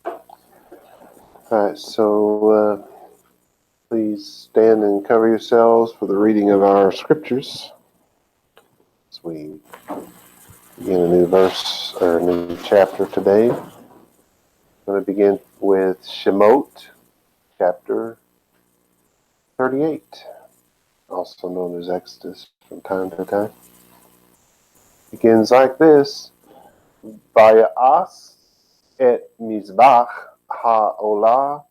All right, so please stand and cover yourselves for the reading of our scriptures as we begin a new verse or a new chapter today. I'm going to begin with Shemot, chapter 38, also known as Exodus from time to time. Begins like this: Vayas et mizbach ha'olah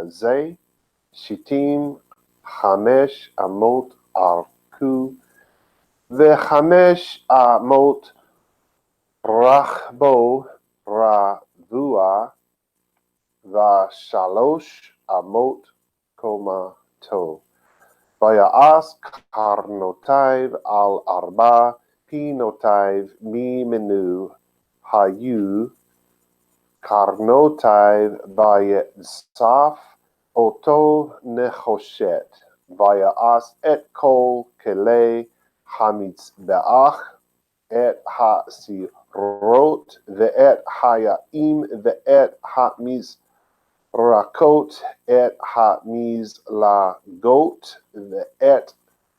ze shitim chamesh amot arku וחמש אמות רחבו רבוע ושלוש אמות קומתו. ויעש קרנותיו על ארבע פינותיו ממנו היו קרנותיו ויצף אותו נחושת. ויעש את כל כלי המזבח, את הסירות ואת היעים ואת המזרקות, את המזלגות ואת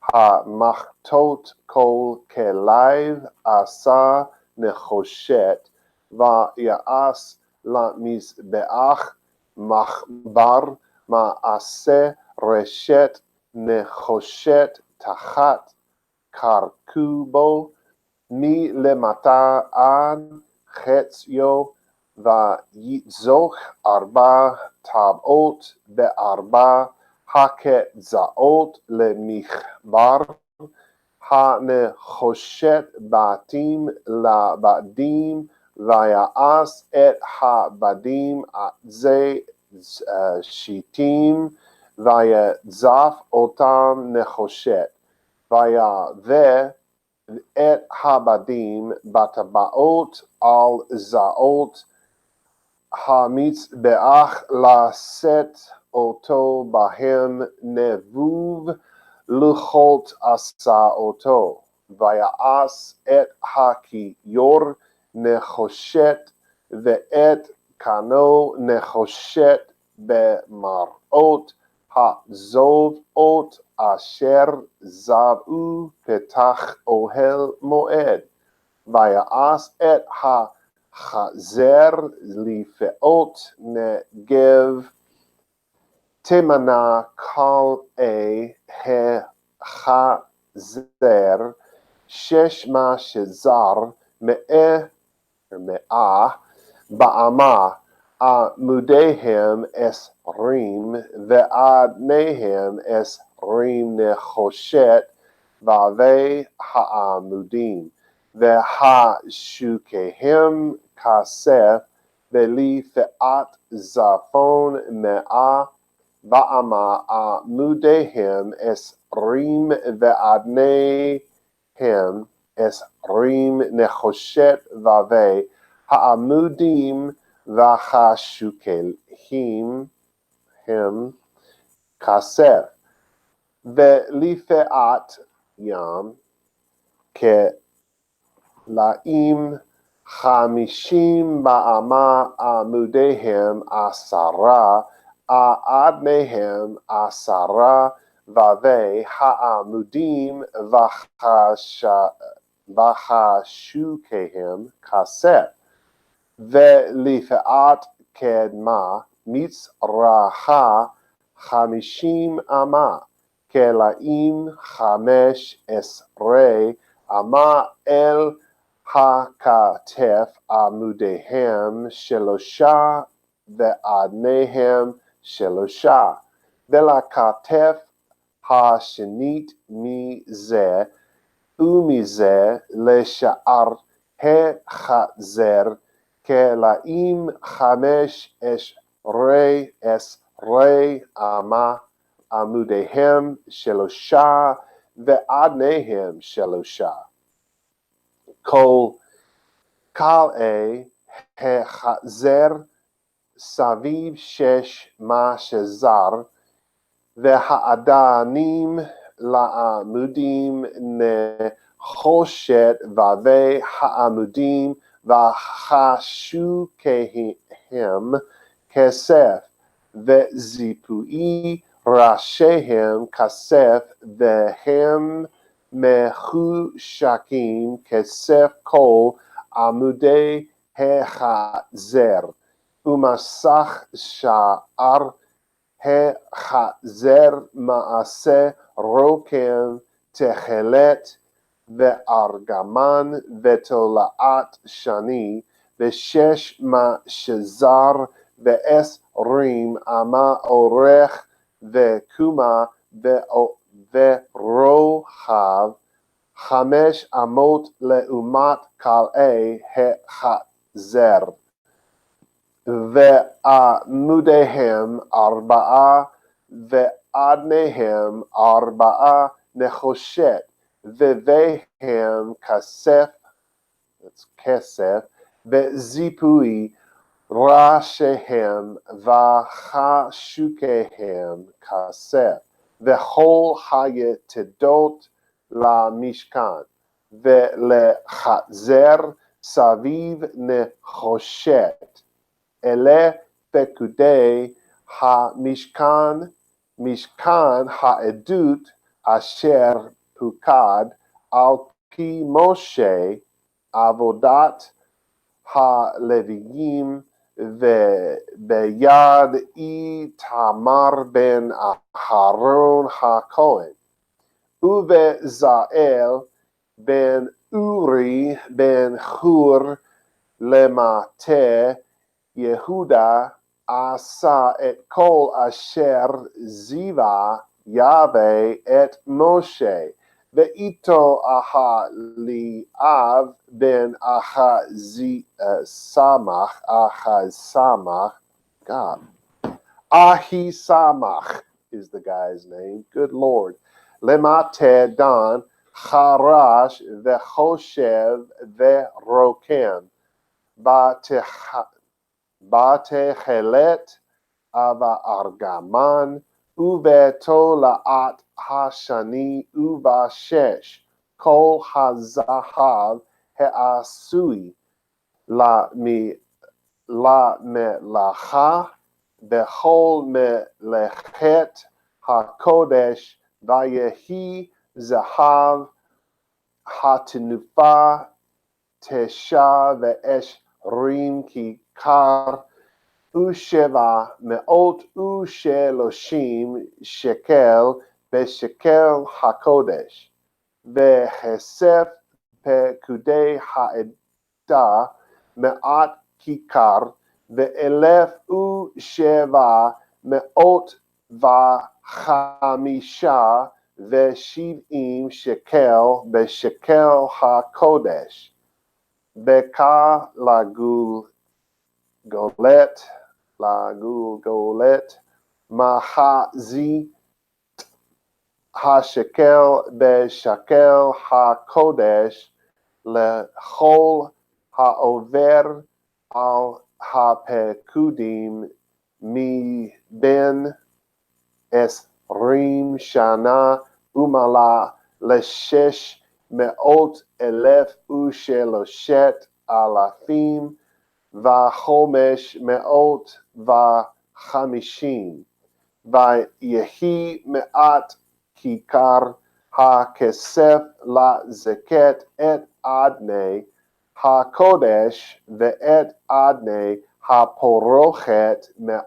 המחטות, כל כליו עשה נחושת. ויעש למזבח מחבר מעשה רשת נחושת תחת קרקו בו מלמטה עד חציו, ויצוק ארבע טבעות בארבע הקצות למחבר הנחושת בתים לבדים, ויעש את הבדים זה שיטים, ויצף אותם נחושת. ויבא את הבדים בטבעות על זעות המזבח לשאת אותו בהם נבוב לוחות עשה אותו. ויעש את הכיור נחושת ואת קנו נחושת במראות הזובעות אשר זבעו פתח אוהל מועד. ויעש את החזר לפאות נגב תמנה קלעי החזר ששמה שזר מאה באמה, עמודיהם 20 ואדניהם 20 נחושת בעבי העמודים, והשוקיהם כסף, ולפאת זפון 100 באמה, עמודיהם 20 ואדניהם 20 נחושת בעבי העמודים, והשוקיהם הם כסף. ולפאת ים כלאים 50 באמה, עמודיהם 10 אדניהם 10 בעבי העמודים, והשוקיהם כסף. ולפאת קדמה מצרחה 50 אמה, כלאים 15 אמה אל הכתף, עמודיהם 3 ואדניהם 3. ולכתף השנית מזה ומזה לשאר החזר כלאים 15 אמה, עמודיהם 3 ואדניהם 3. כל קלעי החזר סביב 6 מה שזר, והאדנים לעמודים נחושת בעבי העמודים, וחשוקיהם כסף, וזיפוי ראשיהם כסף, והם מחושקים כסף כל עמודי החזר, ומסך שער החזר מעשה רוקם תכלת וארגמן ותולעת שני, ושש שזר ועשרים אמה אורך וקומה ורוחב, 5 אמות לעומת קלעי החזר, ועמודיהם 4 ואדניהם 4 נחושת, והם כסף, וזיפוי ראשיהם וחשוקיהם כסף, וכל היתדות למשכן, ולחזר סביב נחושת. אלה פקודי המשכן, משכן העדות אשר פוקד על פי משה, עבודת הלוויים, וביד איתמר בן אהרון הכהן, ובזעל בן אורי בן חור למטה יהודה, עשה את כל אשר זיווה יהווה את משה, ואיתו אליאב בן אחיסמך, God, Ahisamach is the guy's name, good Lord. למטה דן, חרש וחושב ורוקם, בתכלת וארגמן, ובתולעת השני, ובשש כל הזהב העשוי למלאכה, בכל מלאכת הקודש, ויהי זהב התנופה 29 כיכר, ו730 שקל בשקל הקודש, וכסף פקודי העדה 100 כיכר, ו1,775 שקל בשקל הקודש, בקע לגולגולת, מחזית השקל בשקל הקודש, לכל העובר על הפקודים מבין 20 שנה ומעלה, 603,000 ו550, ויהי מעט כיכר הכסף לזכת את אדני הקודש, ואת אדני הפורוכת 100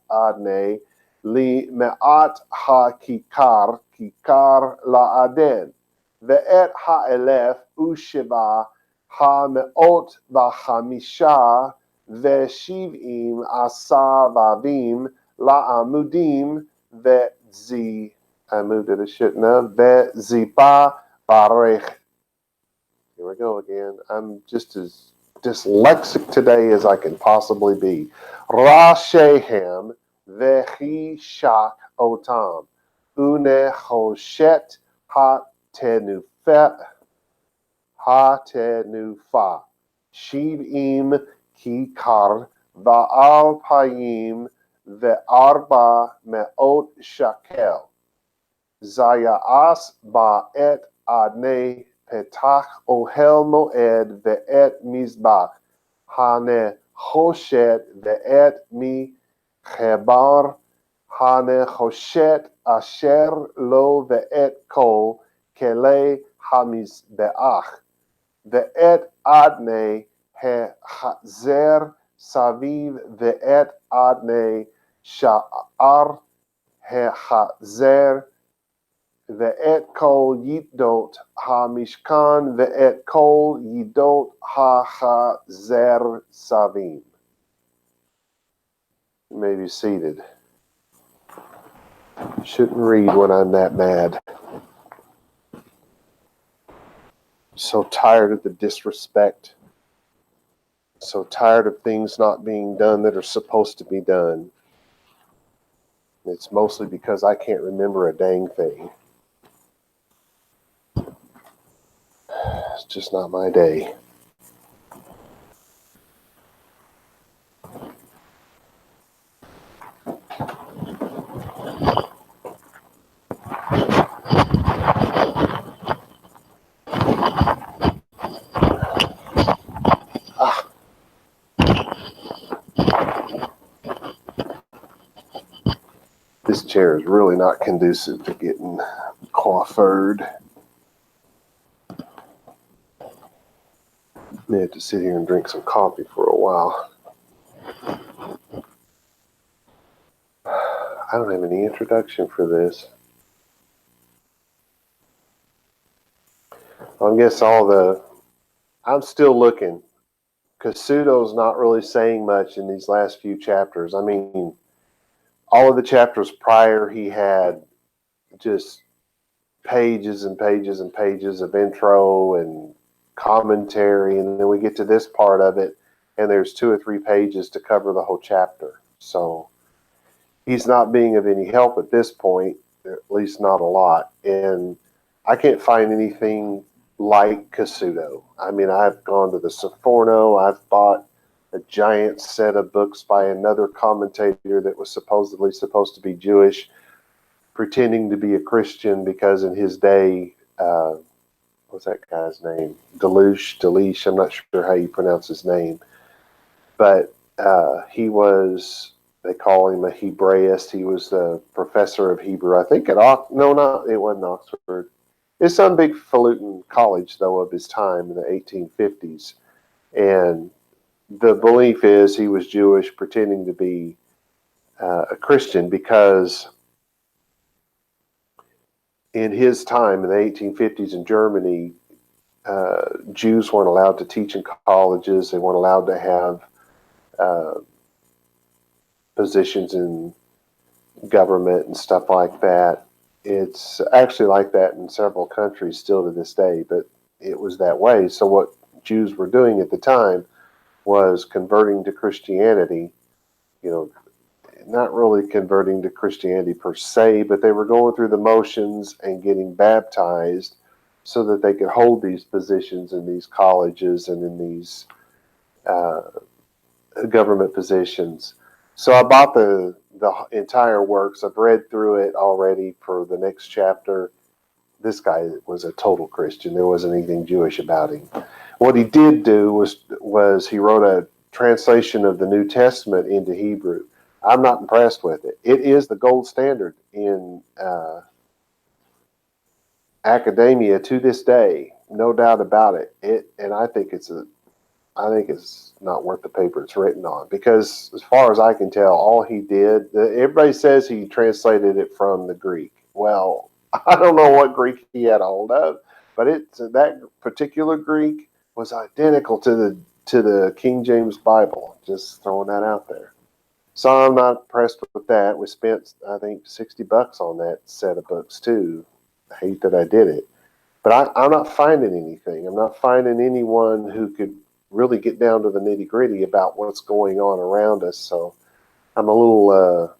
אדני, למעט הכיכר, כיכר לעדן, ואת 1,175 הסבבים לעמודים, וזיפה ברך. Here we go again. I'm just as dyslexic today as I can possibly be. Rashehem vechishak otam, unechoshet hatenufa, shivim kikar va'alpayim ve'arba me'ot shakel, zayas ba'et adnei פתח אוהל מועד ואת מזבח, הנחושת ואת מחבר הנחושת אשר לו ואת כל כלי המזבח ואת אדני החזר סביב ואת אדני שער החזר ואת כל ידות המשכן ואת כל ידות החזר סביב. You may be seated. Shouldn't read when I'm that mad. So tired of the disrespect. So tired of things not being done that are supposed to be done. It's mostly because I can't remember a dang thing. It's just not my day. This chair is really not conducive to getting coiffured. May have to sit here and drink some coffee for a while. I don't have any introduction for this. I guess I'm still looking. Kasuto's not really saying much in these last few chapters. I mean, all of the chapters prior, he had just pages and pages and pages of intro and commentary, and then we get to this part of it, and there's 2 or 3 pages to cover the whole chapter. So he's not being of any help at this point, at least not a lot. And I can't find anything like Kasuto. I mean, I've gone to the Sephorno, I've bought a giant set of books by another commentator that was supposedly supposed to be Jewish, pretending to be a Christian because in his day, what's that guy's name? Delush, I'm not sure how you pronounce his name. But he was, they call him a Hebraist. He was the professor of Hebrew, I think at it wasn't Oxford. It's some big falutin college, though, of his time in the 1850s. And the belief is he was Jewish, pretending to be a Christian, because in his time in the 1850s in Germany, Jews weren't allowed to teach in colleges. They weren't allowed to have positions in government and stuff like that. It's actually like that in several countries still to this day, but it was that way. So what Jews were doing at the time was converting to Christianity, not really converting to Christianity per se, but they were going through the motions and getting baptized so that they could hold these positions in these colleges and in these government positions. So I bought the entire works. I've read through it already for the next chapter. This guy was a total Christian. There wasn't anything Jewish about him. What he did do was he wrote a translation of the New Testament into Hebrew. I'm not impressed with it. It is the gold standard in academia to this day, no doubt about it. And I think it's not worth the paper it's written on, because as far as I can tell, all he did, everybody says he translated it from the Greek. Well, I don't know what Greek he had a hold of, but that particular Greek was identical to the King James Bible. Just throwing that out there. So I'm not impressed with that. We spent, I think, $60 on that set of books too. I hate that I did it, but I'm not finding anything. I'm not finding anyone who could really get down to the nitty gritty about what's going on around us. So I'm a little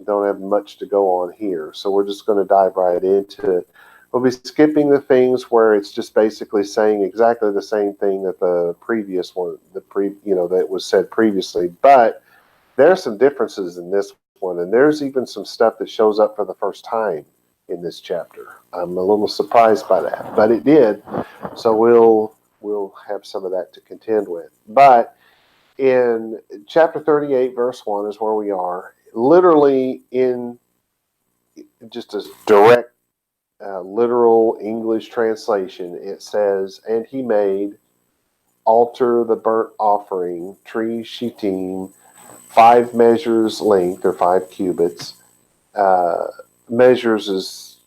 don't have much to go on here. So we're just going to dive right into it. We'll be skipping the things where it's just basically saying exactly the same thing that the previous one, that was said previously. But there are some differences in this one, and there's even some stuff that shows up for the first time in this chapter. I'm a little surprised by that, but it did. So we'll have some of that to contend with. But In chapter 38, verse 1 is where we are. Literally in just a direct, literal English translation, it says, "And he made altar the burnt offering, tree shittim, 5 measures length, or 5 cubits." Uh, measures is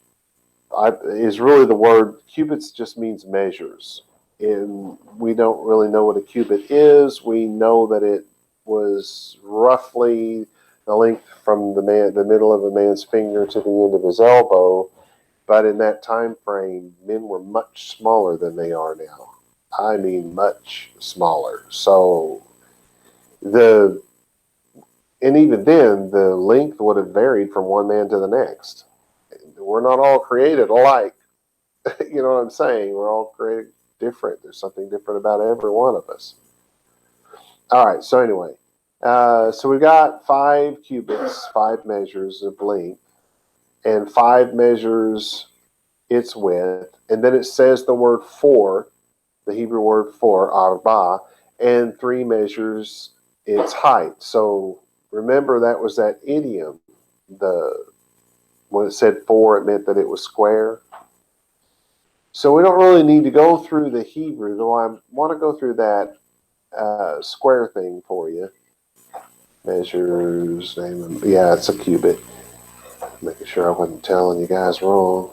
really the word. Cubits just means measures. And we don't really know what a cubit is. We know that it was roughly the length from the middle of a man's finger to the end of his elbow. But in that time frame, men were much smaller than they are now. I mean, much smaller. So and even then, the length would have varied from one man to the next. We're not all created alike. You know what I'm saying? We're all created different. There's something different about every one of us. All right. So anyway, so we've got 5 cubits, 5 measures of length, and 5 measures its width. And then it says the word for, the Hebrew word for, arba, and 3 measures its height. So remember, that was that idiom. When it said 4, it meant that it was square. So we don't really need to go through the Hebrew, though I want to go through that square thing for you. Measures, yeah, it's a cubit. Making sure I wasn't telling you guys wrong.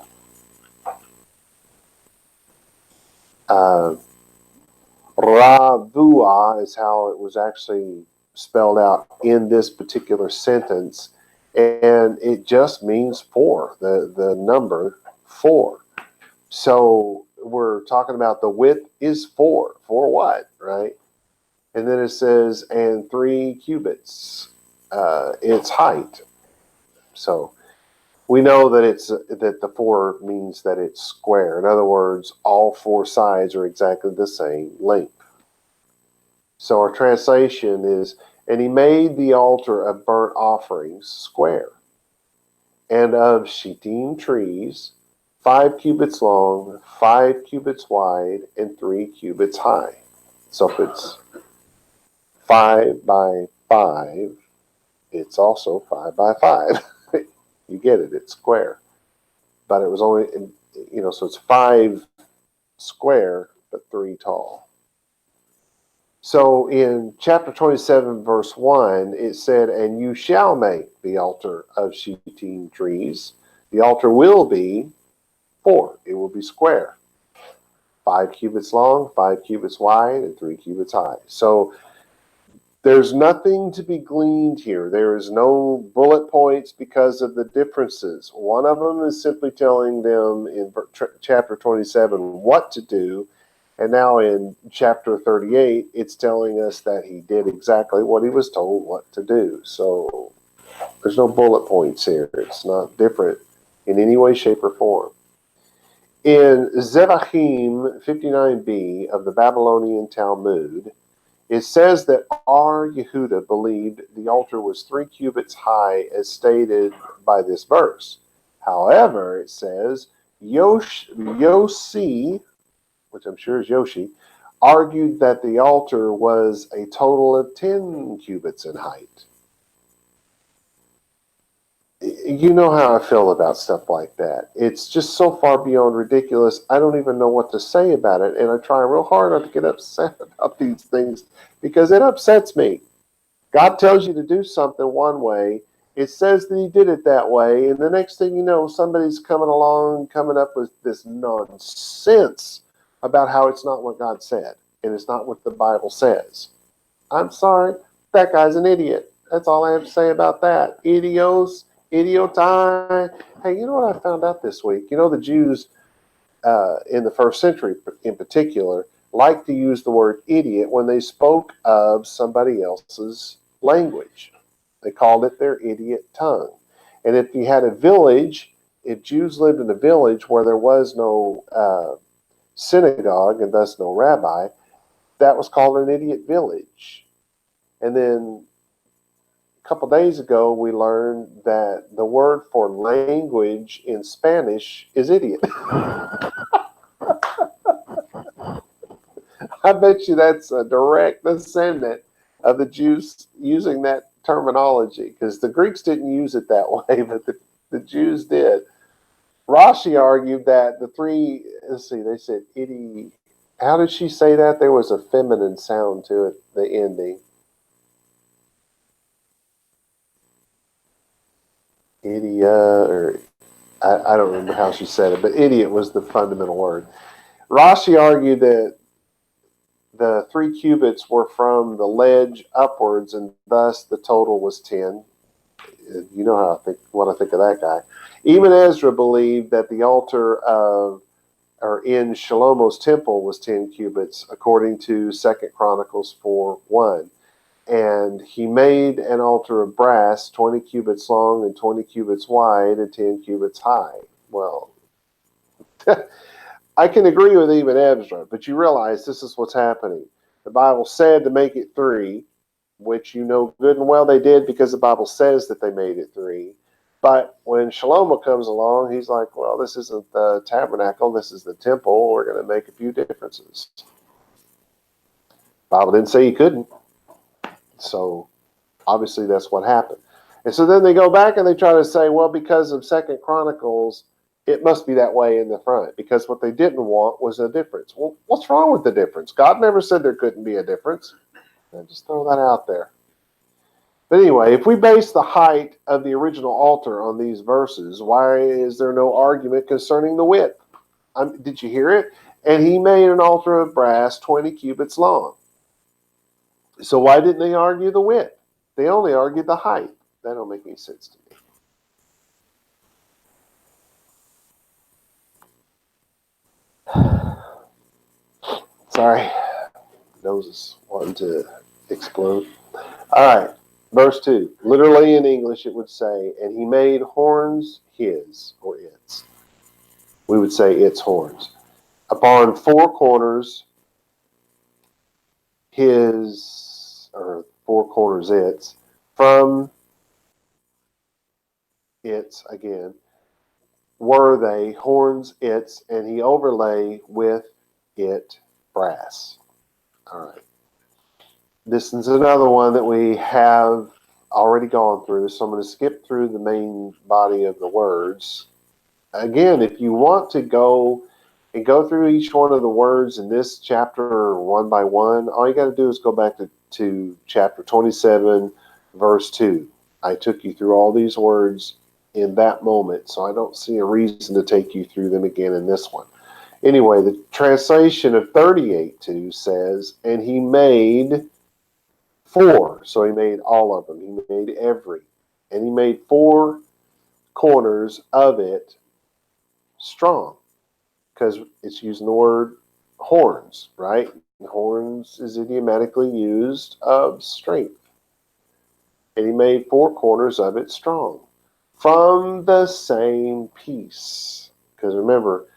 Ravua is how it was actually spelled out in this particular sentence, and it just means 4, the number 4. So we're talking about the width is 4. For what, right? And then it says, and 3 cubits, its height. So we know that the 4 means that it's square. In other words, all 4 sides are exactly the same length. So our translation is, and he made the altar of burnt offerings square, and of shittim trees, 5 cubits long, 5 cubits wide, and 3 cubits high. So if it's 5 by 5, it's also 5 by 5. You get it, it's square. But it was only, so it's 5 square, but 3 tall. So in chapter 27, verse 1, it said, and you shall make the altar of shittim trees. The altar will be 4. It will be square. 5 cubits long, 5 cubits wide, and 3 cubits high. So there's nothing to be gleaned here. There is no bullet points because of the differences. One of them is simply telling them in chapter 27 what to do. And now in chapter 38, it's telling us that he did exactly what he was told what to do. So there's no bullet points here. It's not different in any way, shape, or form. In Zevachim 59b of the Babylonian Talmud, it says that Ar Yehuda believed the altar was 3 cubits high as stated by this verse. However, it says Yossi, which I'm sure is Yoshi, argued that the altar was a total of 10 cubits in height. You know how I feel about stuff like that. It's just so far beyond ridiculous, I don't even know what to say about it, and I try real hard not to get upset about these things because it upsets me. God tells you to do something one way, it says that he did it that way, and the next thing you know, somebody's coming up with this nonsense about how it's not what God said, and it's not what the Bible says. I'm sorry, that guy's an idiot. That's all I have to say about that. Idiotai. Hey, you know what I found out this week? You know, the Jews in the first century in particular liked to use the word idiot when they spoke of somebody else's language. They called it their idiot tongue. And if you had a village, if Jews lived in a village where there was no synagogue and thus no rabbi, that was called an idiot village. And then a couple days ago, we learned that the word for language in Spanish is idiot. I bet you that's a direct descendant of the Jews using that terminology, because the Greeks didn't use it that way, but the Jews did. Rashi argued that the three, let's see, they said itty. How did she say that? There was a feminine sound to it, the ending. Idia, or I don't remember how she said it, but idiot was the fundamental word. Rashi argued that the 3 cubits were from the ledge upwards, and thus the total was 10. You know how I think, what I think of that guy. Even Ezra believed that the altar in Shlomo's temple was 10 cubits, according to 2 Chronicles 4:1. And he made an altar of brass, 20 cubits long and 20 cubits wide and 10 cubits high. Well, I can agree with even Ezra, but you realize this is what's happening. The Bible said to make it 3, which you know good and well they did, because the Bible says that they made it 3. But when Shlomo comes along, he's like, well, this isn't the tabernacle, this is the temple. We're going to make a few differences. The Bible didn't say he couldn't. So obviously that's what happened. And so then they go back and they try to say, well, because of 2 Chronicles, it must be that way in the front, because what they didn't want was a difference. Well, what's wrong with the difference? God never said there couldn't be a difference. And just throw that out there. But anyway, if we base the height of the original altar on these verses, why is there no argument concerning the width? Did you hear it? And he made an altar of brass 20 cubits long. So why didn't they argue the width? They only argued the height. That don't make any sense to me. Sorry, nose is wanting to explode. All right, verse 2. Literally in English it would say, and he made horns his, or its. We would say its horns. Upon 4 corners his, or 4 corners its, from its, again, were they horns its, and he overlay with it brass. All right. This is another one that we have already gone through, so I'm going to skip through the main body of the words. Again, if you want to go through each one of the words in this chapter one by one, all you got to do is go back to chapter 27, verse 2. I took you through all these words in that moment, so I don't see a reason to take you through them again in this one. Anyway, the translation of 38:2 says, and he made 4. So he made all of them. He made every. And he made 4 corners of it strong, because it's using the word horns, right? And horns is idiomatically used of strength. And he made 4 corners of it strong from the same piece. Because remember,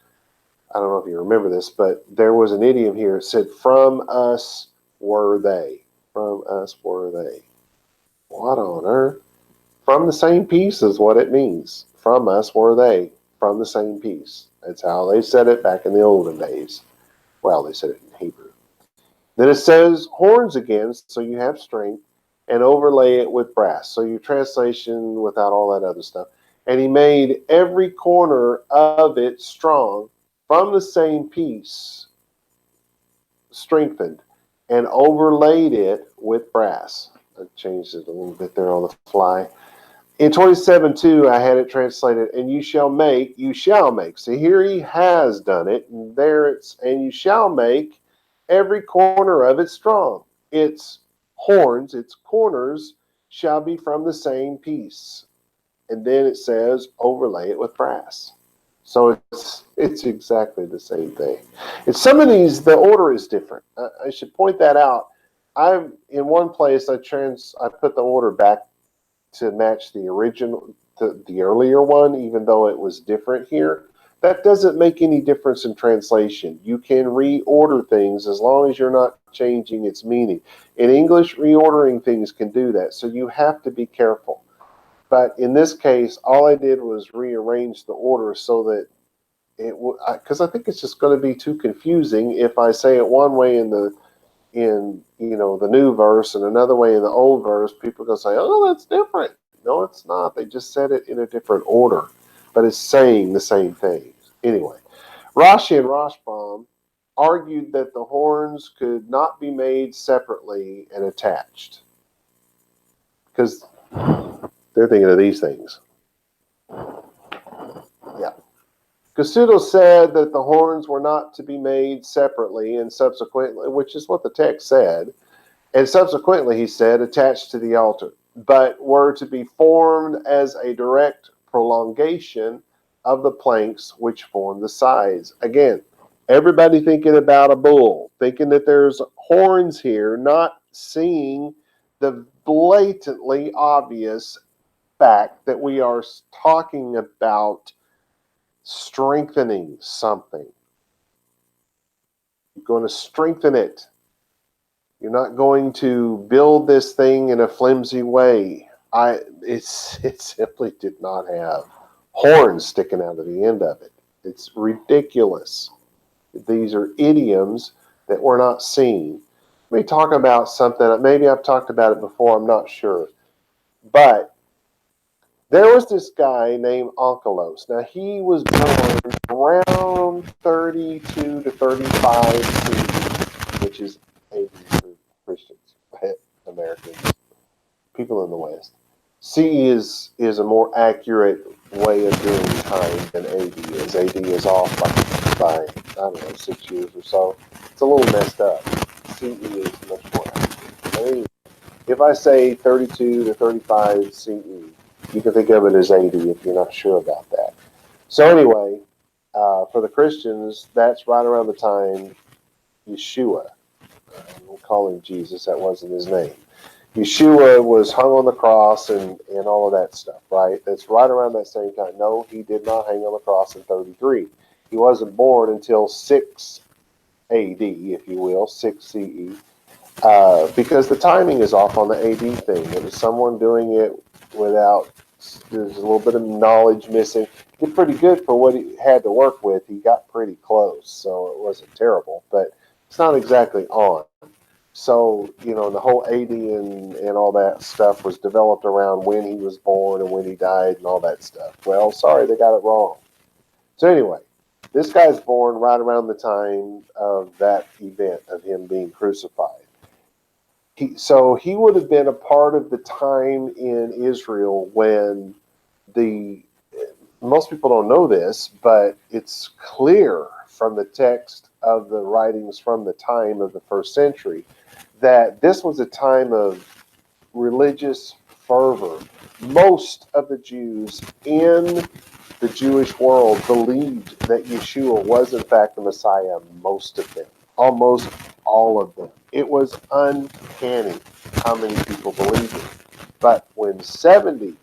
I don't know if you remember this, but there was an idiom here. It said, from us were they. From us were they. What on earth? From the same piece is what it means. From us were they. From the same piece. That's how they said it back in the olden days. Well, they said it in Hebrew. Then it says horns again, so you have strength, and overlay it with brass. So your translation without all that other stuff. And he made every corner of it strong from the same piece, strengthened, and overlaid it with brass. I changed it a little bit there on the fly. In 27:2, I had it translated, and you shall make. See, here he has done it, and there it's, and you shall make every corner of it strong. Its horns, its corners, shall be from the same piece. And then it says, overlay it with brass. So it's exactly the same thing. In some of these, the order is different. I should point that out. In one place, I put the order back to match the original, the earlier one, even though it was different here. That doesn't make any difference in translation. You can reorder things as long as you're not changing its meaning. In English, reordering things can do that, so you have to be careful. But in this case, all I did was rearrange the order so that it would, because I think it's just going to be too confusing if I say it one way in in, the new verse and another way in the old verse, people are going to say, oh, that's different. No, it's not. They just said it in a different order, but it's saying the same thing. Anyway, Rashi and Rashbam argued that the horns could not be made separately and attached, because they're thinking of these things. Yeah. Cassuto said that the horns were not to be made separately and subsequently, which is what the text said, and subsequently, he said, attached to the altar, but were to be formed as a direct prolongation of the planks which form the sides. Again, everybody thinking about a bull, thinking that there's horns here, not seeing the blatantly obvious fact that we are talking about strengthening something. You're going to strengthen it. You're not going to build this thing in a flimsy way. It simply did not have horns sticking out of the end of it. It's ridiculous. These are idioms that we're not seeing. Let me talk about something. Maybe I've talked about it before. I'm not sure. But there was this guy named Onkelos. Now, he was born around 32 to 35 CE, which is AD for Christians, Americans, people in the West. CE is a more accurate way of doing time than AD is. AD is off by I don't know, 6 years or so. It's a little messed up. CE is much more accurate. Anyway, if I say 32 to 35 CE, you can think of it as AD if you're not sure about that. So anyway, for the Christians, that's right around the time Yeshua, we'll call him Jesus, that wasn't his name. Yeshua was hung on the cross and all of that stuff, right? That's right around that same time. No, he did not hang on the cross in 33. He wasn't born until 6 AD, if you will, 6 CE, because the timing is off on the AD thing. It was someone doing it without, there's a little bit of knowledge missing. He did pretty good for what he had to work with. He got pretty close, so it wasn't terrible, but it's not exactly on. So, the whole AD and all that stuff was developed around when he was born and when he died and all that stuff. Well, sorry, they got it wrong. So anyway, this guy's born right around the time of that event of him being crucified. So he would have been a part of the time in Israel when most people don't know this, but it's clear from the text of the writings from the time of the first century that this was a time of religious fervor. Most of the Jews in the Jewish world believed that Yeshua was in fact the Messiah, most of them, almost all of them. It was uncanny how many people believed it. But when 70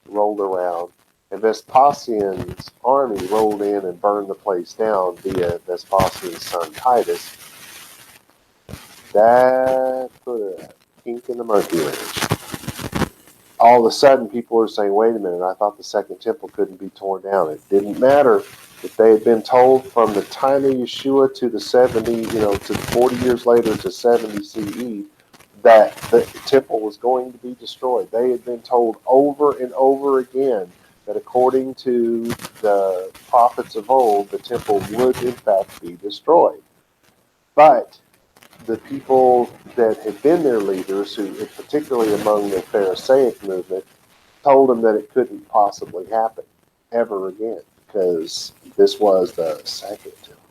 rolled around and Vespasian's army rolled in and burned the place down via Vespasian's son Titus, that put a kink in the monkey wrench. All of a sudden, people were saying, wait a minute, I thought the second temple couldn't be torn down. It didn't matter if they had been told from the time of Yeshua to the 70, to 40 years later to 70 CE, that the temple was going to be destroyed. They had been told over and over again that according to the prophets of old, the temple would in fact be destroyed. But the people that had been their leaders, who, particularly among the Pharisaic movement, told them that it couldn't possibly happen ever again because this was the second temple.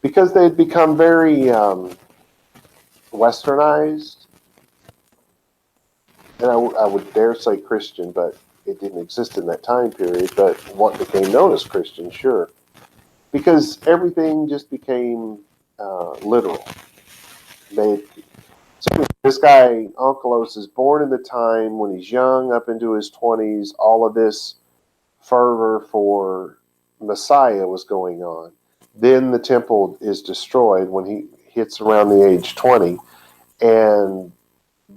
Because they had become very westernized, and I would dare say Christian, but it didn't exist in that time period, but what became known as Christian, sure. Because everything just became literal. So this guy, Onkelos, is born in the time when he's young, up into his 20s. All of this fervor for Messiah was going on. Then the temple is destroyed when he hits around the age 20. And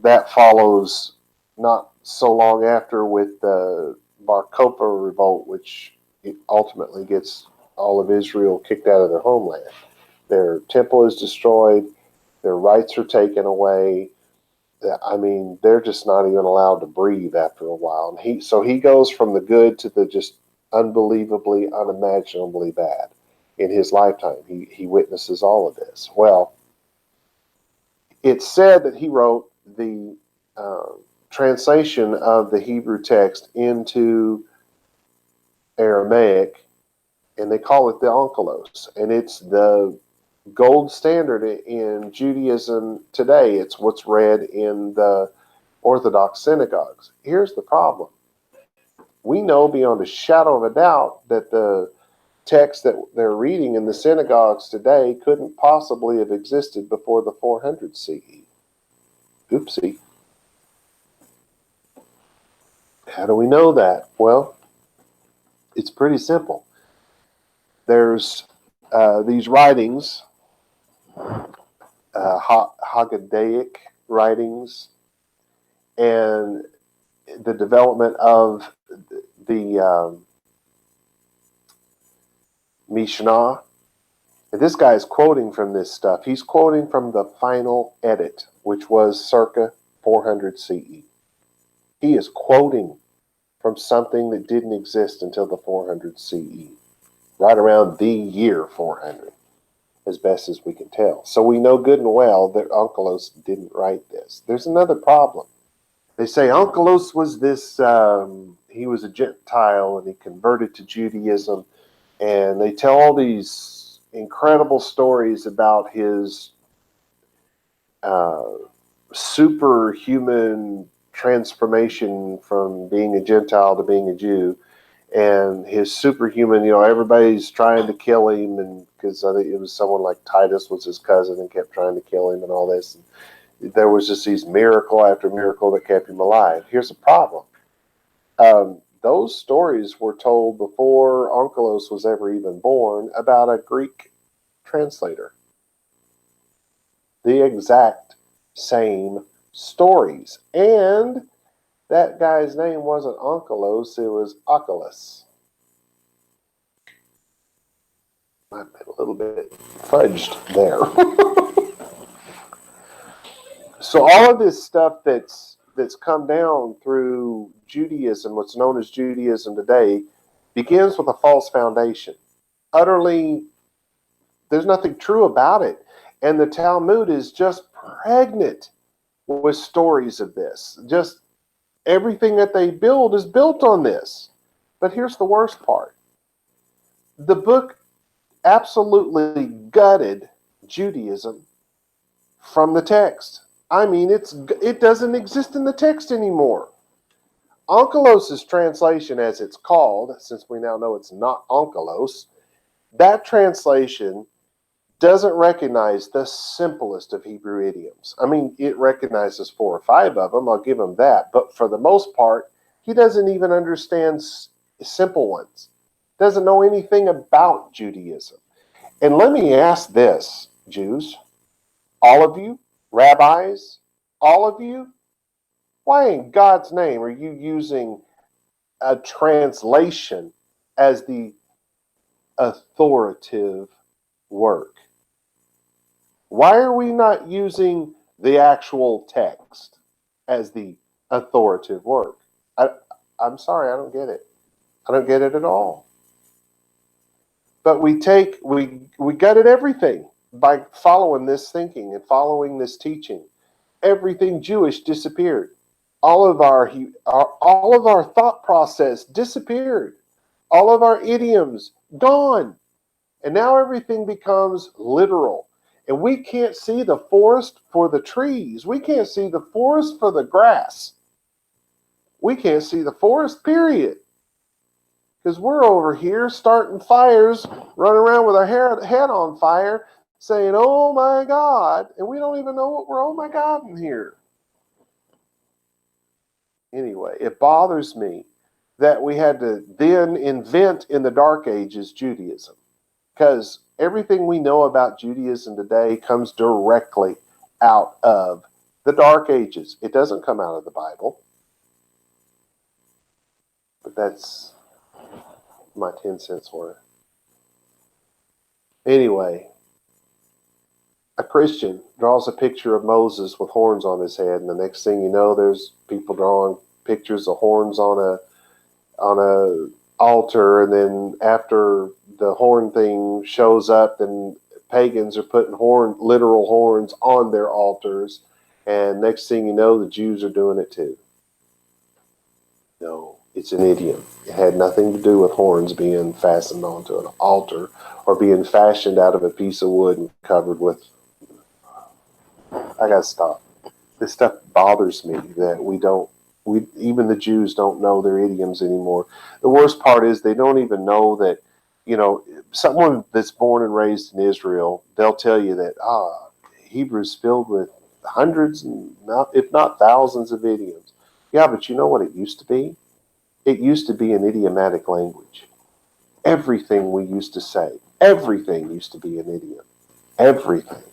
that follows not so long after with the Bar Kokhba revolt, which ultimately gets all of Israel kicked out of their homeland. Their temple is destroyed. Their rights are taken away. I mean, they're just not even allowed to breathe after a while. And he goes from the good to the just unbelievably, unimaginably bad in his lifetime. He witnesses all of this. Well, it's said that he wrote the translation of the Hebrew text into Aramaic, and they call it the Onkelos, and it's the gold standard in Judaism today. It's what's read in the Orthodox synagogues. Here's the problem. We know beyond a shadow of a doubt that the text that they're reading in the synagogues today couldn't possibly have existed before the 400 CE. Oopsie. How do we know that? Well, it's pretty simple. There's these writings, Haggadaic writings, and the development of the Mishnah. And this guy is quoting from this stuff. He's quoting from the final edit, which was circa 400 CE. He is quoting from something that didn't exist until the 400 CE, right around the year 400, as best as we can tell. So we know good and well that Onkelos didn't write this. There's another problem. They say Onkelos was this, he was a Gentile and he converted to Judaism, and they tell all these incredible stories about his superhuman transformation from being a Gentile to being a Jew, and his superhuman, everybody's trying to kill him, and because I think it was someone like Titus was his cousin and kept trying to kill him and all this. And there was just these miracle after miracle that kept him alive. Here's the problem. Those stories were told before Onkelos was ever even born about a Greek translator. The exact same stories. And that guy's name wasn't Onkelos, it was Oculus. I've been a little bit fudged there. So all of this stuff that's come down through Judaism, what's known as Judaism today, begins with a false foundation. Utterly, there's nothing true about it. And the Talmud is just pregnant with stories of this. Just everything that they build is built on this. But here's the worst part. The book absolutely gutted Judaism from the text. I mean, it doesn't exist in the text anymore. Onkelos' translation, as it's called, since we now know it's not Onkelos, that translation doesn't recognize the simplest of Hebrew idioms. I mean, it recognizes 4 or 5 of them, I'll give him that, but for the most part, he doesn't even understand simple ones. Doesn't know anything about Judaism. And let me ask this, Jews, all of you, rabbis, all of you, why in God's name are you using a translation as the authoritative work? Why are we not using the actual text as the authoritative work? I'm sorry, I don't get it. I don't get it at all. But we gutted everything by following this thinking and following this teaching. Everything Jewish disappeared. All of our thought process disappeared. All of our idioms gone. And now everything becomes literal. And we can't see the forest for the trees. We can't see the forest for the grass. We can't see the forest, period. Because we're over here starting fires, running around with our head on fire, saying, oh my God. And we don't even know what we're oh my God in here. Anyway, it bothers me that we had to then invent in the Dark Ages Judaism. Because everything we know about Judaism today comes directly out of the Dark Ages. It doesn't come out of the Bible. But that's my 10 cents worth. Anyway, A Christian draws a picture of Moses with horns on his head, and the next thing you know, there's people drawing pictures of horns on a altar, and then after the horn thing shows up, then pagans are putting literal horns on their altars, and next thing you know, the Jews are doing it too. No, it's an idiom. It had nothing to do with horns being fastened onto an altar or being fashioned out of a piece of wood and covered with. I gotta stop. This stuff bothers me that even the Jews don't know their idioms anymore. The worst part is they don't even know that, someone that's born and raised in Israel, they'll tell you that, Hebrew's filled with hundreds, if not thousands of idioms. Yeah, but you know what it used to be? It used to be an idiomatic language. Everything we used to say, everything used to be an idiom. Everything.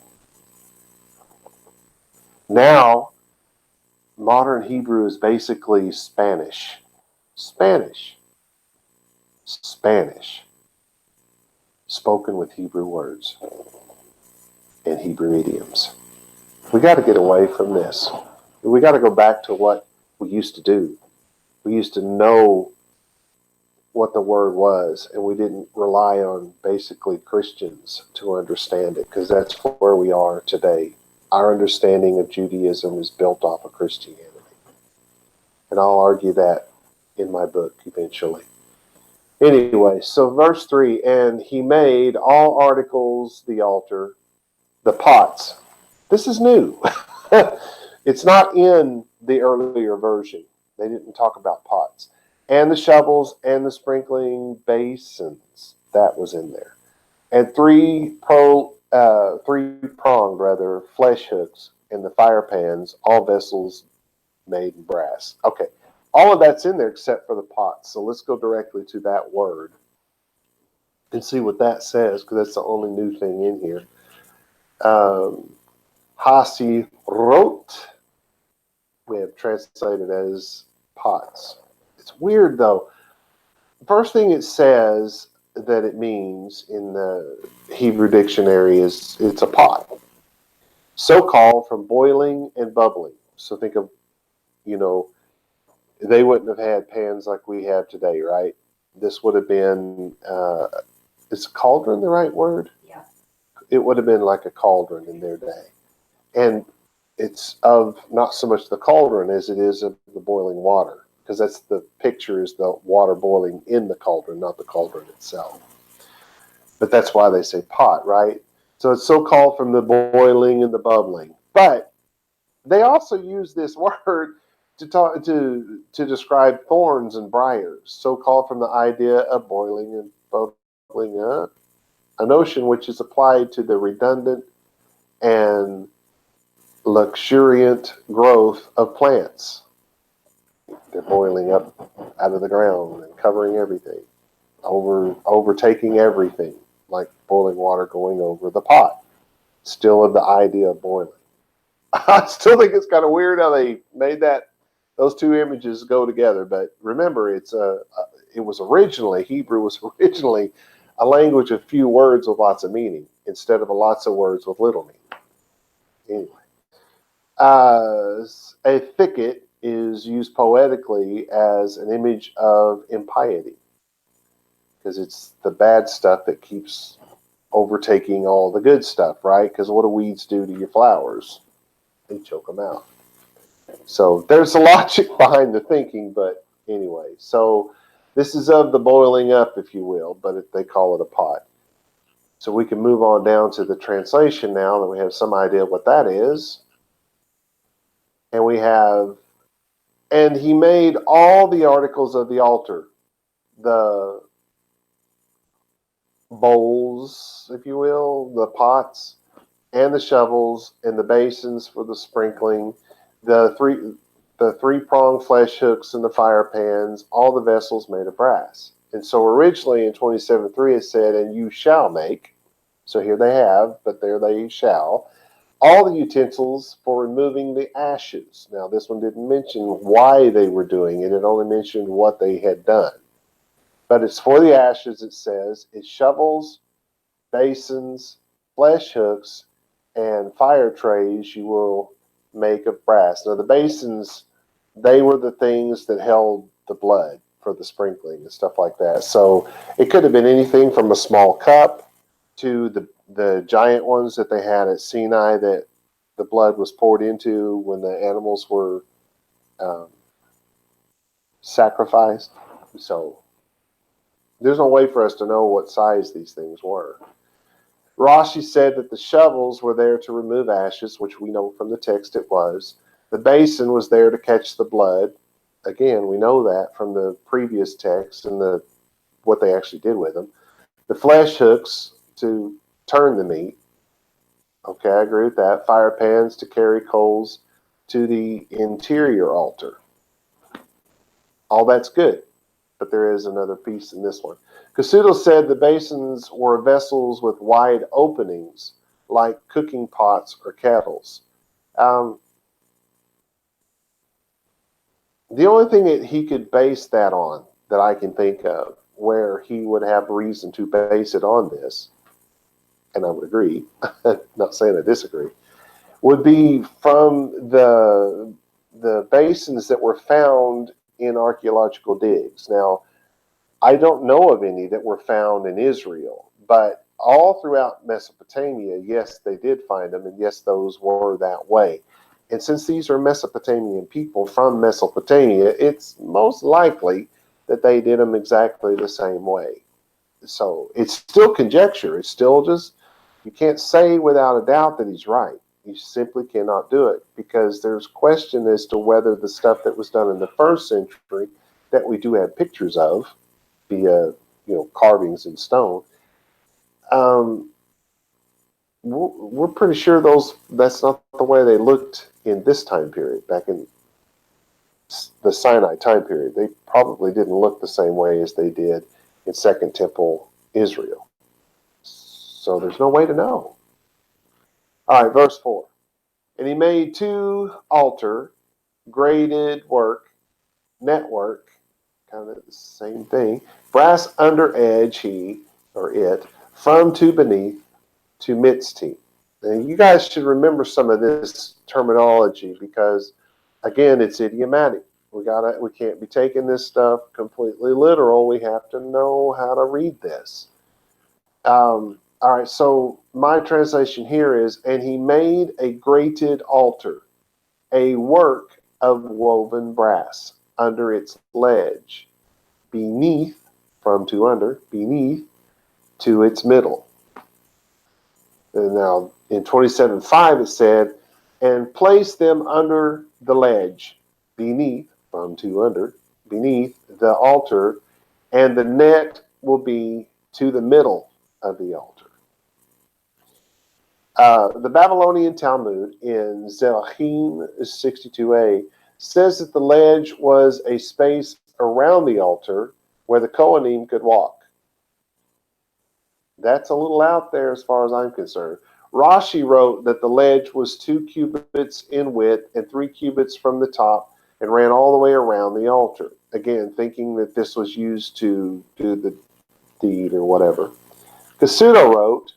Now, modern Hebrew is basically Spanish. Spanish. Spoken with Hebrew words and Hebrew idioms. We got to get away from this. We got to go back to what we used to do. We used to know what the word was, and we didn't rely on basically Christians to understand it, because that's where we are today. Our understanding of Judaism is built off of Christianity. And I'll argue that in my book eventually. Anyway, so verse 3, and he made all articles, the altar, the pots. This is new. It's not in the earlier version. They didn't talk about pots. And the shovels and the sprinkling basins. That was in there. And three-pronged flesh hooks and the fire pans, all vessels made in brass. Okay, all of that's in there except for the pots. So let's go directly to that word and see what that says, because that's the only new thing in here. Hasirot, we have translated as pots. It's weird though. First thing it says that it means in the Hebrew dictionary is it's a pot. So called from boiling and bubbling. So think of, they wouldn't have had pans like we have today, right? This would have been, is cauldron the right word? Yeah. It would have been like a cauldron in their day. And it's of not so much the cauldron as it is of the boiling water, because that's the picture, is the water boiling in the cauldron, not the cauldron itself. But that's why they say pot, right? So it's so called from the boiling and the bubbling. But they also use this word to describe thorns and briars, so called from the idea of boiling and bubbling up, a notion which is applied to the redundant and luxuriant growth of plants. They're boiling up out of the ground and covering everything, overtaking everything, like boiling water going over the pot. Still of the idea of boiling. I still think it's kind of weird how they made those two images go together. But remember, Hebrew was originally a language of few words with lots of meaning, instead of lots of words with little meaning. Anyway, a thicket is used poetically as an image of impiety, because it's the bad stuff that keeps overtaking all the good stuff, right? Because what do weeds do to your flowers? They choke them out. So there's a logic behind the thinking, but anyway. So this is of the boiling up, if you will, but they call it a pot. So we can move on down to the translation now that we have some idea what that is. And we have, and he made all the articles of the altar, the bowls, if you will, the pots, and the shovels, and the basins for the sprinkling, the three-pronged flesh hooks and the fire pans, all the vessels made of brass. And so originally in 27:3 it said, and you shall make, so here they have, but there they shall, all the utensils for removing the ashes. Now this one didn't mention why they were doing it, it only mentioned what they had done. But it's for the ashes, it says. It's shovels, basins, flesh hooks, and fire trays you will make of brass. Now the basins, they were the things that held the blood for the sprinkling and stuff like that. So it could have been anything from a small cup to the giant ones that they had at Sinai that the blood was poured into when the animals were sacrificed. So there's no way for us to know what size these things were. Rashi said that the shovels were there to remove ashes, which we know from the text it was. The basin was there to catch the blood. Again, we know that from the previous text and what they actually did with them. The flesh hooks to turn the meat. Okay, I agree with that. Fire pans to carry coals to the interior altar. All that's good, but there is another piece in this one. Casuto said the basins were vessels with wide openings, like cooking pots or kettles. The only thing that he could base that on, that I can think of, where he would have reason to base it on this, and I would agree, not saying I disagree, would be from the basins that were found in archaeological digs. Now, I don't know of any that were found in Israel, but all throughout Mesopotamia, yes, they did find them, and yes, those were that way. And since these are Mesopotamian people from Mesopotamia, it's most likely that they did them exactly the same way. So it's still conjecture. It's still just, you can't say without a doubt that he's right. You simply cannot do it because there's question as to whether the stuff that was done in the first century that we do have pictures of, via carvings in stone, we're pretty sure that's not the way they looked in this time period, back in the Sinai time period. They probably didn't look the same way as they did in Second Temple Israel. So there's no way to know. All right, verse 4. And he made 2 altar, graded work, network, kind of the same thing, brass under edge, it, from to beneath to mitzti. And you guys should remember some of this terminology because, again, it's idiomatic. We can't be taking this stuff completely literal. We have to know how to read this. All right, so my translation here is, and he made a grated altar, a work of woven brass under its ledge, beneath, from to under, beneath to its middle. And now in 27:5 it said, and place them under the ledge, beneath, from to under, beneath the altar, and the net will be to the middle of the altar. The Babylonian Talmud in Zerachim 62a says that the ledge was a space around the altar where the Kohanim could walk. That's a little out there as far as I'm concerned. Rashi wrote that the ledge was 2 cubits in width and 3 cubits from the top and ran all the way around the altar. Again, thinking that this was used to do the deed or whatever. Casuto wrote,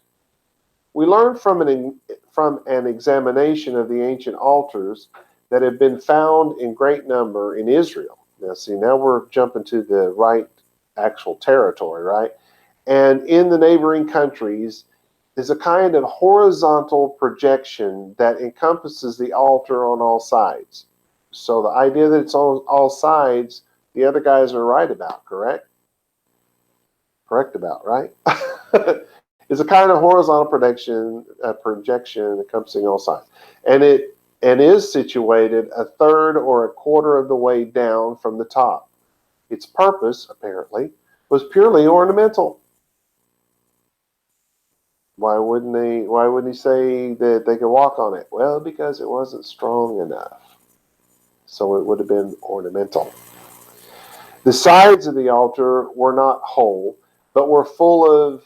we learn from an examination of the ancient altars that have been found in great number in Israel. Now, see, now we're jumping to the right actual territory, right? And in the neighboring countries is a kind of horizontal projection that encompasses the altar on all sides. So the idea that it's on all sides, the other guys are right about, correct? Correct about, right? It's a kind of horizontal projection encompassing all sides. And it is situated a third or a quarter of the way down from the top. Its purpose, apparently, was purely ornamental. Why wouldn't he say that they could walk on it? Well, because it wasn't strong enough. So it would have been ornamental. The sides of the altar were not whole, but were full of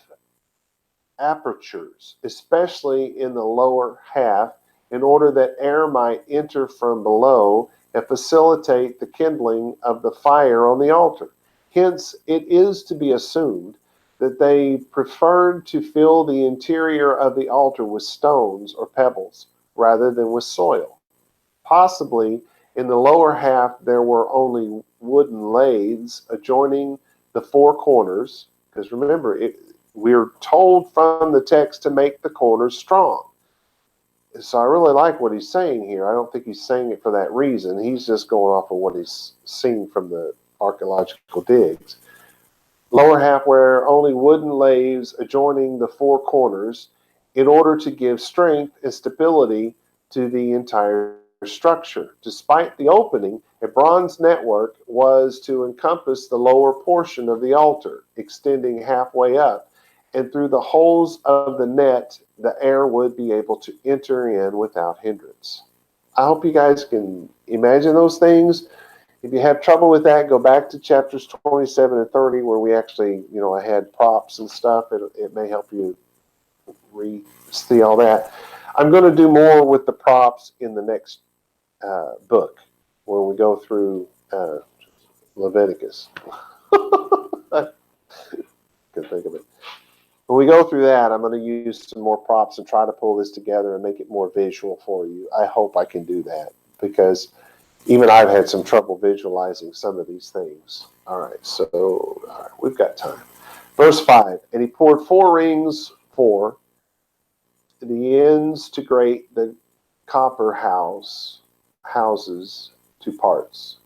apertures, especially in the lower half, in order that air might enter from below and facilitate the kindling of the fire on the altar. Hence, it is to be assumed that they preferred to fill the interior of the altar with stones or pebbles rather than with soil. Possibly in the lower half there were only wooden lathes adjoining the four corners, because remember, we're told from the text to make the corners strong. So I really like what he's saying here. I don't think he's saying it for that reason. He's just going off of what he's seen from the archaeological digs. Lower half were only wooden lathes adjoining the four corners in order to give strength and stability to the entire structure. Despite the opening, a bronze network was to encompass the lower portion of the altar, extending halfway up, and through the holes of the net, the air would be able to enter in without hindrance. I hope you guys can imagine those things. If you have trouble with that, go back to chapters 27 and 30 where we actually, I had props and stuff. It may help you see all that. I'm going to do more with the props in the next book where we go through Leviticus. I can think of it. When we go through that, I'm going to use some more props and try to pull this together and make it more visual for you. I hope I can do that because even I've had some trouble visualizing some of these things. All right, we've got time. Verse 5, and he poured 4 rings for the ends to grate the copper houses to parts.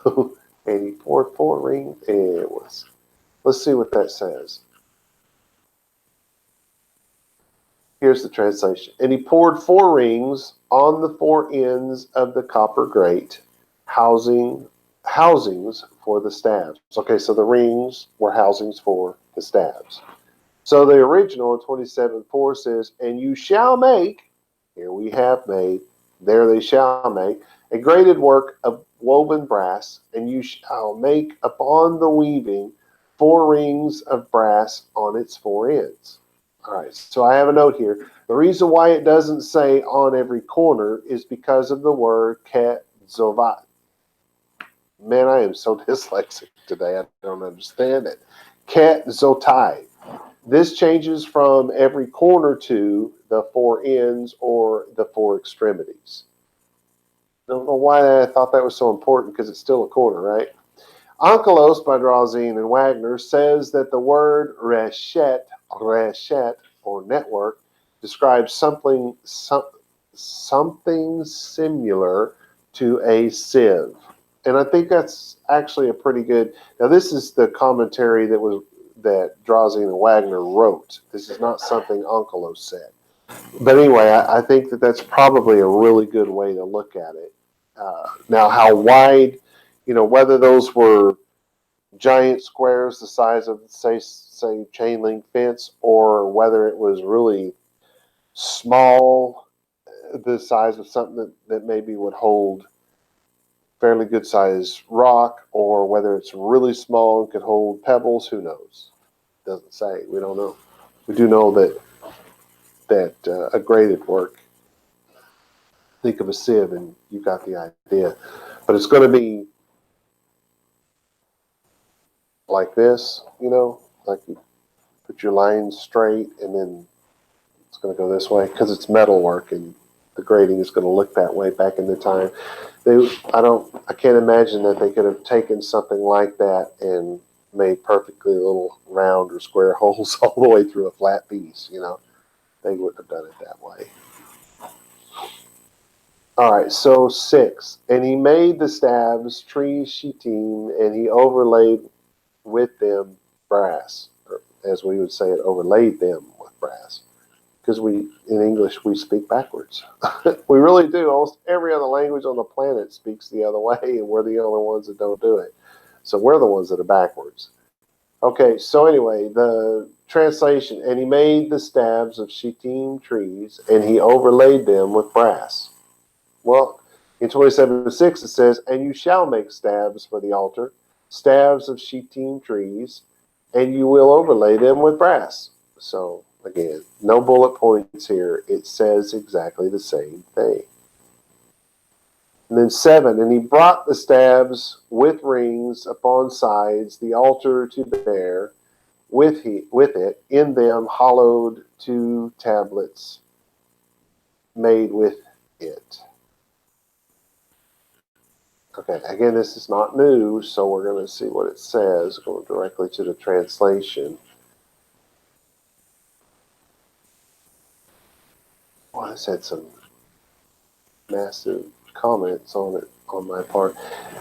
And he poured 4 rings. Let's see what that says. Here's the translation. And he poured 4 rings on the 4 ends of the copper grate, housings for the staves. Okay, so the rings were housings for the staves. So the original in 27:4 says, and you shall make, here we have made, there they shall make, a grated work of woven brass, and you shall make upon the weaving 4 rings of brass on its 4 ends. All right, so I have a note here. The reason why it doesn't say on every corner is because of the word ketzovat. Man, I am so dyslexic today, I don't understand it. Ketzotai. This changes from every corner to the 4 ends or the 4 extremities. I don't know why I thought that was so important because it's still a corner, right? Onkelos by Drauzine and Wagner says that the word reshet, or network, describes something similar to a sieve. And I think that's actually a pretty good. Now, this is the commentary that Drauzine and Wagner wrote. This is not something Onkelos said. But anyway, I think that's probably a really good way to look at it. Now, how wide, whether those were giant squares the size of, say chain link fence, or whether it was really small, the size of something that maybe would hold fairly good size rock, or whether it's really small and could hold pebbles, who knows? Doesn't say. We don't know. We do know that a graded work. Think of a sieve and you got the idea. But it's going to be like this, like you put your lines straight and then it's going to go this way because it's metal work and the grading is going to look that way back in the time. I can't imagine that they could have taken something like that and made perfectly little round or square holes all the way through a flat piece, They wouldn't have done it that way. All right, so 6. And he made the staves, trees, shittim, and he overlaid with them brass, or as we would say it, overlaid them with brass. Because in English, we speak backwards. We really do. Almost every other language on the planet speaks the other way, and we're the only ones that don't do it. So we're the ones that are backwards. Okay, so anyway, the translation, and he made the staves of shittim trees, and he overlaid them with brass. Well, in 27:6 it says, and you shall make staves for the altar, staves of shittim trees, and you will overlay them with brass. So, again, no bullet points here. It says exactly the same thing. And then 7, and he brought the staves with rings upon sides, the altar to bear, with it, in them hollowed 2 tablets made with it. Okay, again, this is not new, so we're going to see what it says, going directly to the translation. Well, this had some massive comments on it on my part.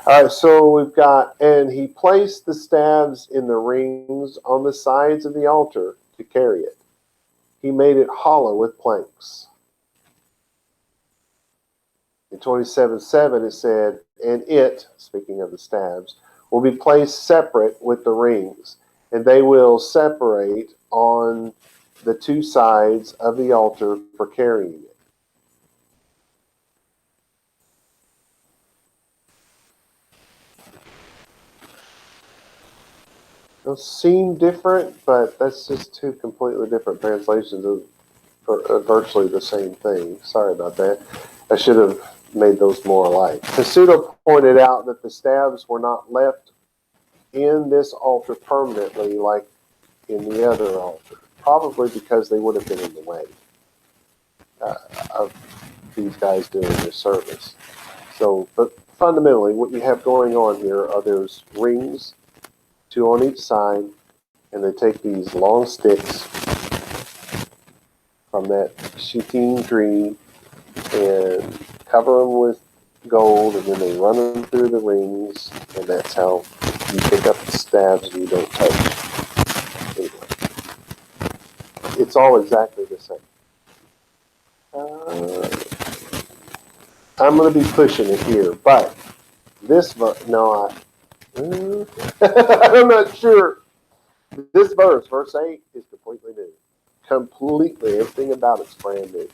All right, so we've got, and he placed the staves in the rings on the sides of the altar to carry it. He made it hollow with planks. In 27:7 it said, and it, speaking of the staves, will be placed separate with the rings, and they will separate on the 2 sides of the altar for carrying it. Those seem different, but that's just 2 completely different translations of virtually the same thing. Sorry about that. I should have made those more alike. Pseudo pointed out that the staves were not left in this altar permanently like in the other altar, probably because they would have been in the way of these guys doing their service. So, but fundamentally, what you have going on here are those rings, 2 on each side, and they take these long sticks from that shittim tree and cover them with gold, and then they run them through the rings, and that's how you pick up the staves and you don't touch. Anyway, it's all exactly the same. I'm going to be pushing it here, but this verse, no, I'm not sure. This verse, verse 8, is completely new. Completely, everything about it's brand new.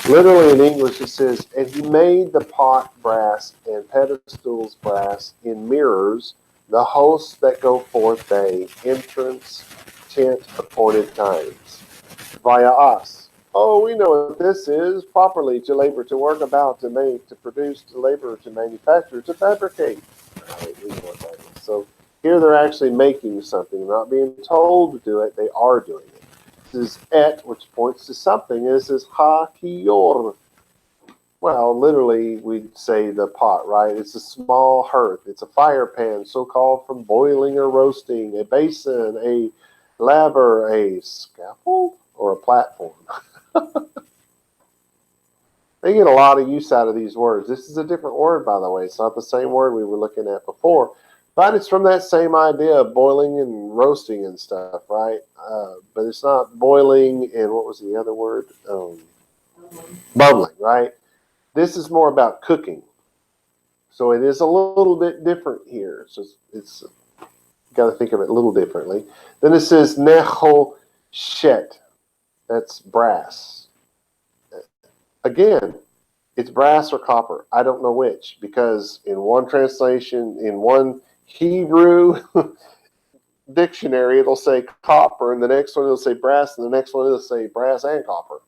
Literally in English it says, and he made the pot brass and pedestals brass in mirrors, the hosts that go forth they, entrance, tent, appointed times. Via us. Oh, we know what this is. Properly to labor, to work about, to make, to produce, to labor, to manufacture, to fabricate. Right, we know what that is. So here they're actually making something, not being told to do it, they are doing it. This is et, which points to something, and this is ha kior. Well, literally, we'd say the pot, right? It's a small hearth. It's a fire pan, so-called from boiling or roasting, a basin, a laver, a scaffold, or a platform. They get a lot of use out of these words. This is a different word, by the way. It's not the same word we were looking at before. But it's from that same idea of boiling and roasting and stuff, right? But it's not boiling and what was the other word? Bubbling, right? This is more about cooking. So it is a little bit different here. So it's got to think of it a little differently. Then it says nechoshet. That's brass. Again, it's brass or copper. I don't know which, because in one translation, in one Hebrew dictionary, it'll say copper, and the next one it'll say brass, and the next one it'll say brass and copper.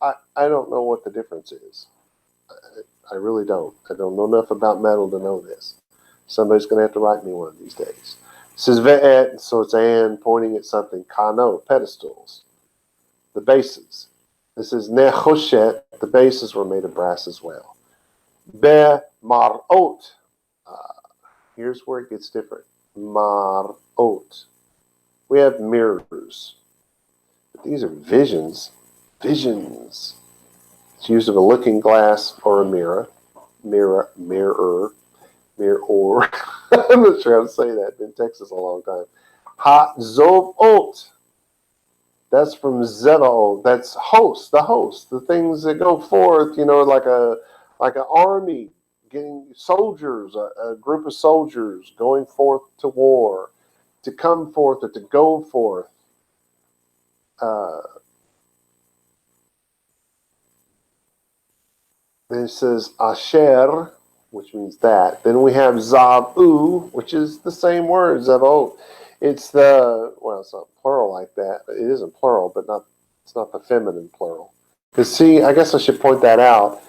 I don't know what the difference is. I really don't. I don't know enough about metal to know this. Somebody's going to have to write me one of these days. It says ve'et, so it's and pointing at something. Kano, pedestals. The bases. This is nechoshet. The bases were made of brass as well. Be marot. Here's where it gets different. Marot. We have mirrors. But these are visions. Visions. It's used of a looking glass or a mirror. Mirror. I'm not sure how to say that. Been in Texas a long time. Ha-zov-ot. That's from Zeva'ot. That's host, the things that go forth, like an army, getting soldiers, a group of soldiers going forth to war, to come forth or to go forth. Then it says Asher, which means that. Then we have Zavu, which is the same word, Zeva'ot. It's it's not plural like that. It isn't plural, but it's not the feminine plural. Because see, I guess I should point that out.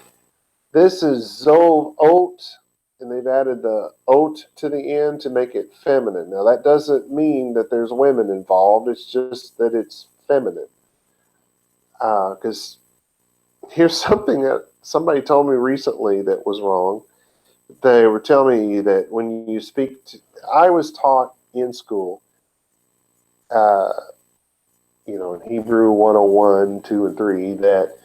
This is Zov-ot, and they've added the oat to the end to make it feminine. Now, that doesn't mean that there's women involved. It's just that it's feminine. Because here's something that somebody told me recently that was wrong. They were telling me that when you speak to, I was taught in school, uh, in Hebrew 101, 2, and 3, that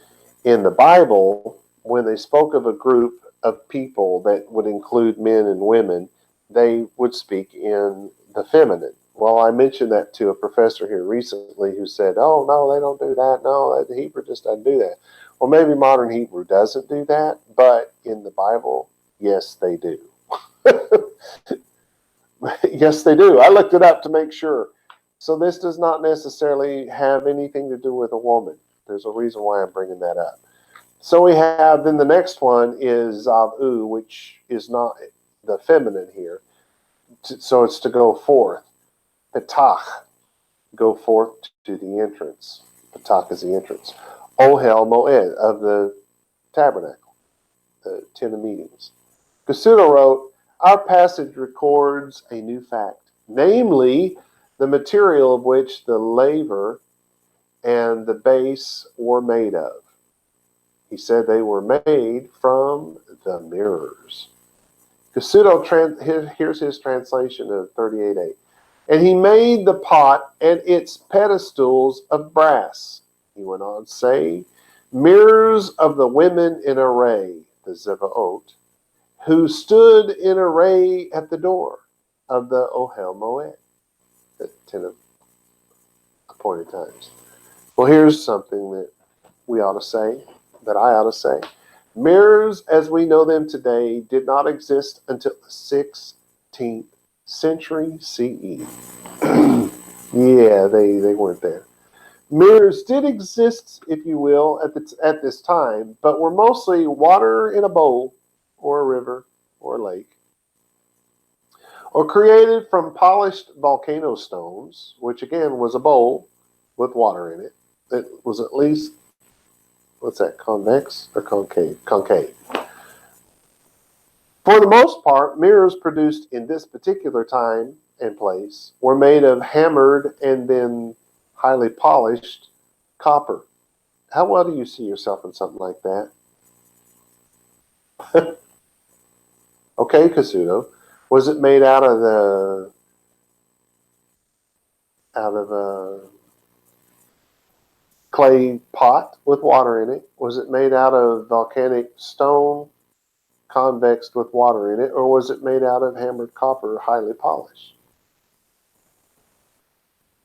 in the Bible, when they spoke of a group of people that would include men and women, they would speak in the feminine. Well, I mentioned that to a professor here recently who said, oh, no, they don't do that. No, the Hebrew just doesn't do that. Well, maybe modern Hebrew doesn't do that, but in the Bible, yes, they do. Yes, they do. I looked it up to make sure. So this does not necessarily have anything to do with a woman. There's a reason why I'm bringing that up. So we have, then the next one is Zavu, which is not the feminine here. So it's to go forth. Petach, go forth to the entrance. Petach is the entrance. Ohel Moed, of the tabernacle, the tent of meetings. Kasuda wrote, our passage records a new fact, namely the material of which the laver and the base were made of. He said they were made from the mirrors. Kasudo, here's his translation of 38:8. And he made the pot and its pedestals of brass. He went on to say, mirrors of the women in array, the Zevaot, who stood in array at the door of the Ohel Moed, the tent of appointed times. Well, here's something that we ought to say, that I ought to say. Mirrors, as we know them today, did not exist until the 16th century CE. Yeah, they weren't there. Mirrors did exist, if you will, at this time, but were mostly water in a bowl or a river or a lake, or created from polished volcano stones, which again was a bowl with water in it. It was at least, what's that, convex or concave? Concave. For the most part, mirrors produced in this particular time and place were made of hammered and then highly polished copper. How well do you see yourself in something like that? Okay, Kasudo. Was it made out of a clay pot with water in it? Was it made out of volcanic stone convexed with water in it, or was it made out of hammered copper, highly polished?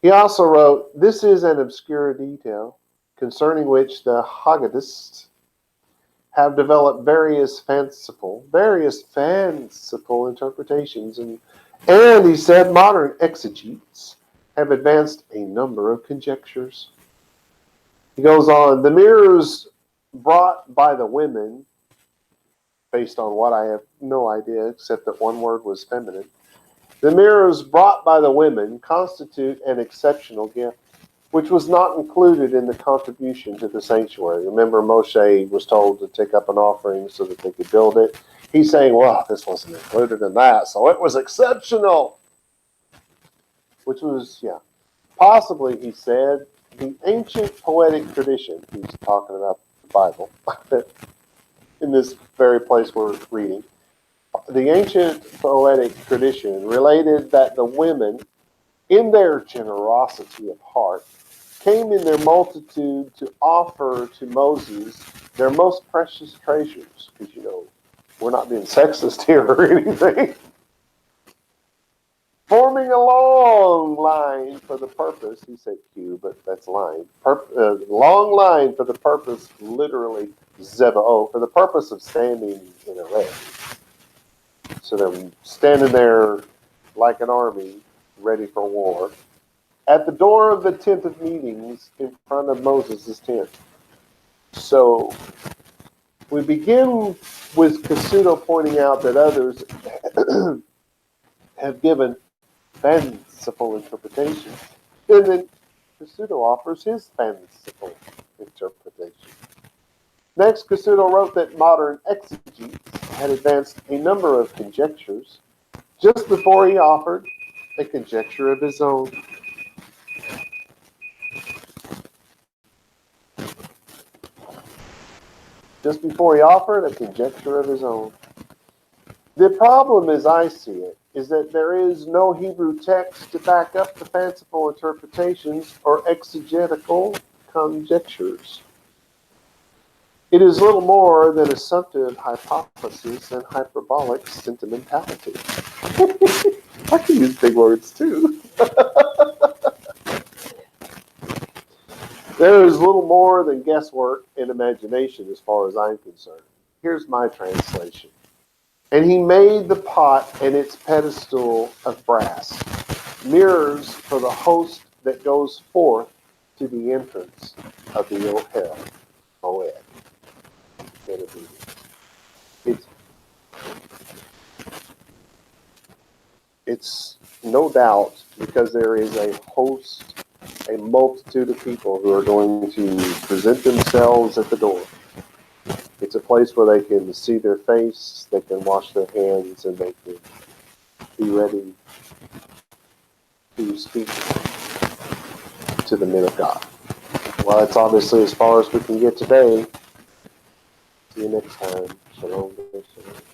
He also wrote, this is an obscure detail concerning which the Haggadists have developed various fanciful interpretations, and he said modern exegetes have advanced a number of conjectures. He goes on, the mirrors brought by the women, based on what I have no idea except that one word was feminine, the mirrors brought by the women constitute an exceptional gift, which was not included in the contribution to the sanctuary. Remember, Moshe was told to take up an offering so that they could build it. He's saying, well, this wasn't included in that, so it was exceptional. Which was, possibly, he said, the ancient poetic tradition, he's talking about the Bible, in this very place we're reading, the ancient poetic tradition related that the women, in their generosity of heart, came in their multitude to offer to Moses their most precious treasures. Because, we're not being sexist here or anything. Forming a long line for the purpose, he said queue, but that's line. Long line for the purpose, literally zebao, for the purpose of standing in array. So they're standing there like an army, ready for war, at the door of the tent of meetings in front of Moses' tent. So we begin with Kasudo pointing out that others have given fanciful interpretations. And then Kasudo offers his fanciful interpretation. Next, Cassuto wrote that modern exegetes had advanced a number of conjectures just before he offered a conjecture of his own. Just before he offered a conjecture of his own. The problem, as I see it, is that there is no Hebrew text to back up the fanciful interpretations or exegetical conjectures. It is little more than assumptive hypothesis and hyperbolic sentimentality. I can use big words too. There is little more than guesswork and imagination as far as I'm concerned. Here's my translation. And he made the pot and its pedestal of brass, mirrors for the host that goes forth to the entrance of the Ohel, Moed. It's no doubt because there is a host, a multitude of people who are going to present themselves at the door. It's a place where they can see their face, they can wash their hands, and they can be ready to speak to the men of God. Well, that's obviously as far as we can get today. See you next time. Shalom. Shalom.